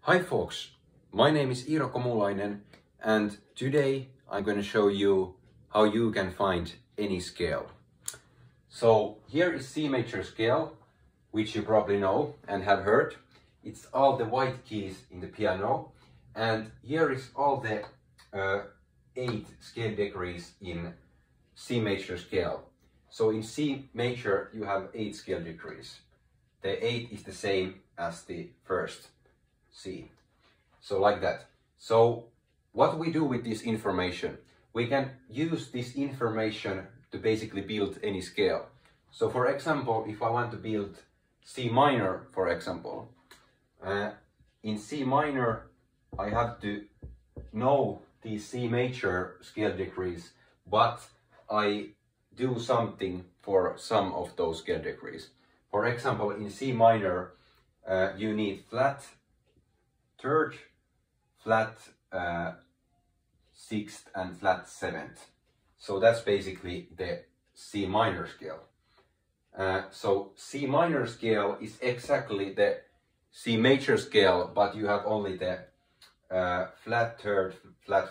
Hi folks, my name is Iiro Komulainen and today I'm going to show you how you can find any scale. So here is C major scale, which you probably know and have heard. It's all the white keys in the piano, and here is all the 8 scale degrees in C major scale. So in C major you have 8 scale degrees. The 8 is the same as the first C. So like that. So what we do with this information? We can use this information to basically build any scale. So for example, if I want to build C minor, for example, in C minor I have to know the C major scale degrees, but I do something for some of those scale degrees. For example, in C minor you need flat third, flat sixth and flat seventh. So that's basically the C minor scale. So C minor scale is exactly the C major scale, but you have only the flat third, flat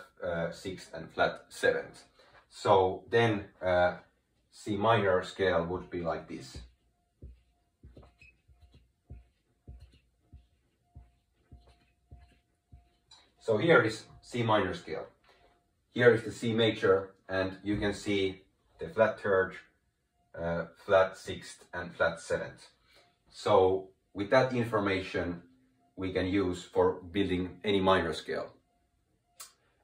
sixth and flat seventh. So then C minor scale would be like this. So here is C minor scale. Here is the C major, and you can see the flat third, flat sixth and flat seventh. So with that information we can use for building any minor scale.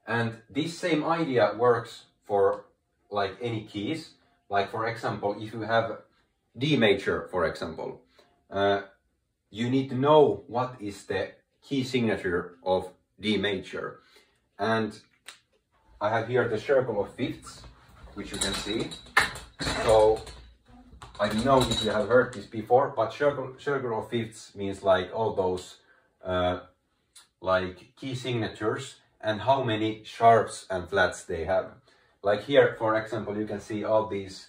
And this same idea works for like any keys. Like for example, if you have D major, for example, you need to know what is the key signature of D major. And I have here the circle of fifths, which you can see. So I don't know if you have heard this before, but circle of fifths means like all those like key signatures and how many sharps and flats they have. Like here, for example, you can see all these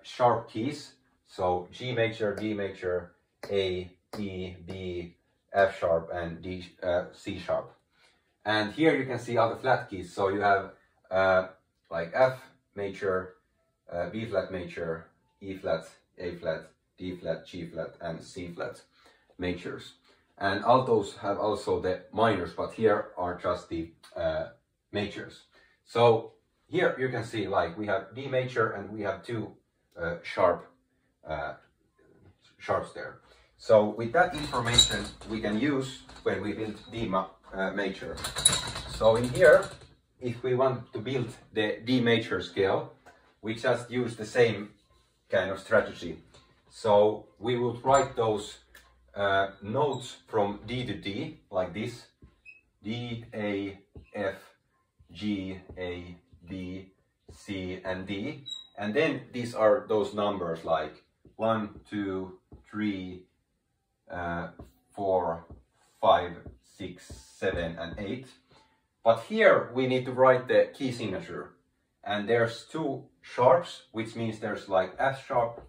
sharp keys. So G major, D major, A, E, B, F sharp and D, C sharp. And here you can see all the flat keys. So you have like F major, B flat major, E flat, A flat, D flat, G flat and C flat majors. And all those have also the minors, but here are just the majors. So here you can see like we have D major and we have 2 sharps there. So with that information we can use when we build D major. So in here, if we want to build the D major scale, we just use the same kind of strategy. So we would write those notes from D to D like this: D, A, F, G, A, B, C and D. And then these are those numbers like 1, 2, 3, 4, 5, 6, 7 and 8. But here we need to write the key signature. And there's 2 sharps, which means there's like F sharp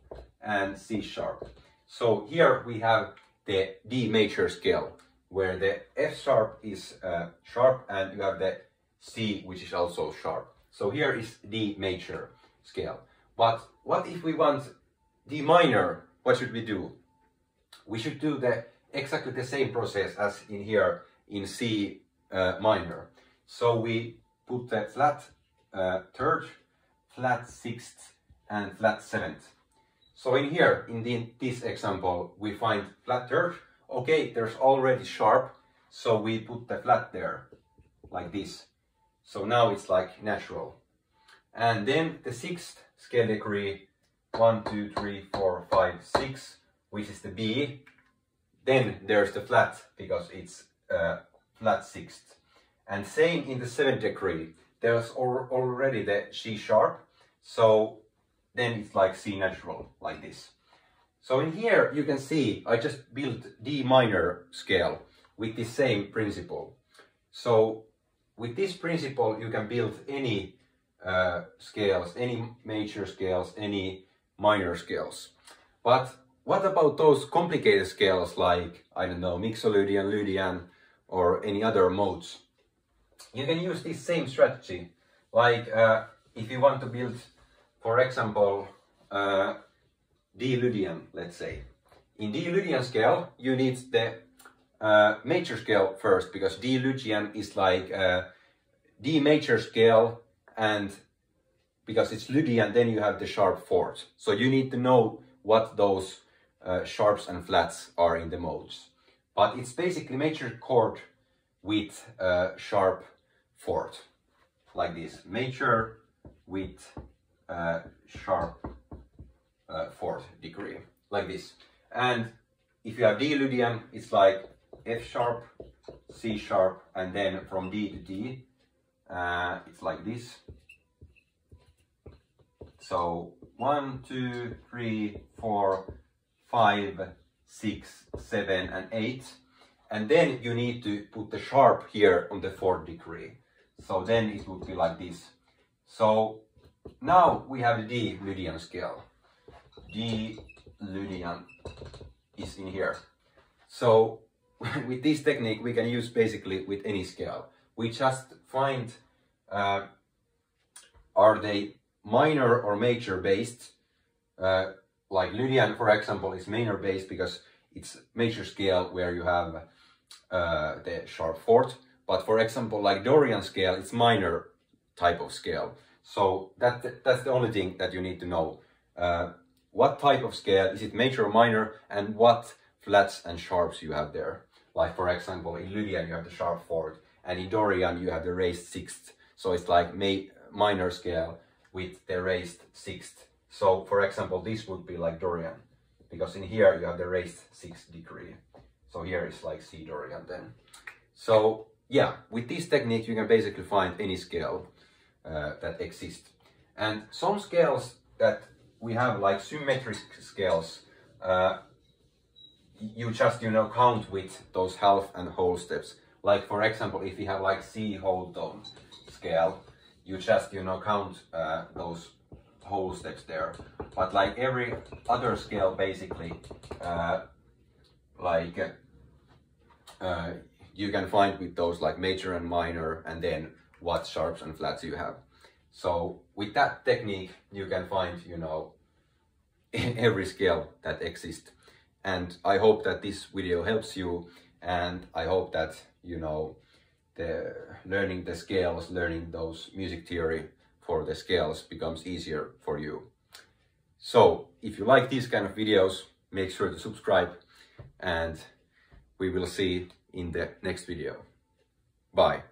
and C sharp. So here we have the D major scale, where the F sharp is sharp and you have the C, which is also sharp. So here is D major scale. But what if we want D minor? What should we do? We should do exactly the same process as in here in C minor. So we put the flat third, flat sixth and flat seventh. So in here, in this example, we find flat third. Okay, there's already sharp, so we put the flat there, like this. So now it's like natural. And then the sixth scale degree, 1, 2, 3, 4, 5, 6, which is the B. Then there's the flat, because it's flat sixth. And same in the 7th degree, there's already the C sharp, so then it's like C natural, like this. So in here you can see I just built D minor scale with the same principle. So with this principle you can build any scales, any major scales, any minor scales. But what about those complicated scales like, I don't know, Mixolydian, Lydian, or any other modes, you can use this same strategy. Like if you want to build, for example, D Lydian, let's say. In D Lydian scale, you need the major scale first, because D Lydian is like D major scale, and because it's Lydian, then you have the sharp fourth. So you need to know what those sharps and flats are in the modes. But it's basically major chord with sharp fourth, like this. Major with sharp fourth degree, like this. And if you have D Lydian, it's like F sharp, C sharp, and then from D to D, it's like this. So 1, 2, 3, 4, 5, 6, 7, and 8. And then you need to put the sharp here on the fourth degree. So then it would be like this. So now we have the D Lydian scale. D Lydian is in here. So with this technique we can use basically with any scale. We just find are they minor or major based. Like Lydian, for example, is minor based because it's major scale where you have the sharp fourth. But for example, like Dorian scale, it's minor type of scale. So that's the only thing that you need to know. What type of scale, is it major or minor, and what flats and sharps you have there. Like for example, in Lydian you have the sharp fourth, and in Dorian you have the raised sixth. So it's like minor scale with the raised sixth. So for example, this would be like Dorian, because in here you have the raised sixth degree. So here is like C Dorian then. So yeah, with this technique you can basically find any scale that exists. And some scales that we have, like symmetric scales, you just, you know, count with those half and whole steps. Like for example, if you have like C whole tone scale, you just, you know, count those whole steps there. But like every other scale basically, you can find with those like major and minor, and then what sharps and flats you have. So with that technique you can find, you know, every scale that exists. And I hope that this video helps you, and I hope that, you know, learning the scales, learning those music theory for the scales becomes easier for you. So if you like these kind of videos, make sure to subscribe, and we will see in the next video. Bye.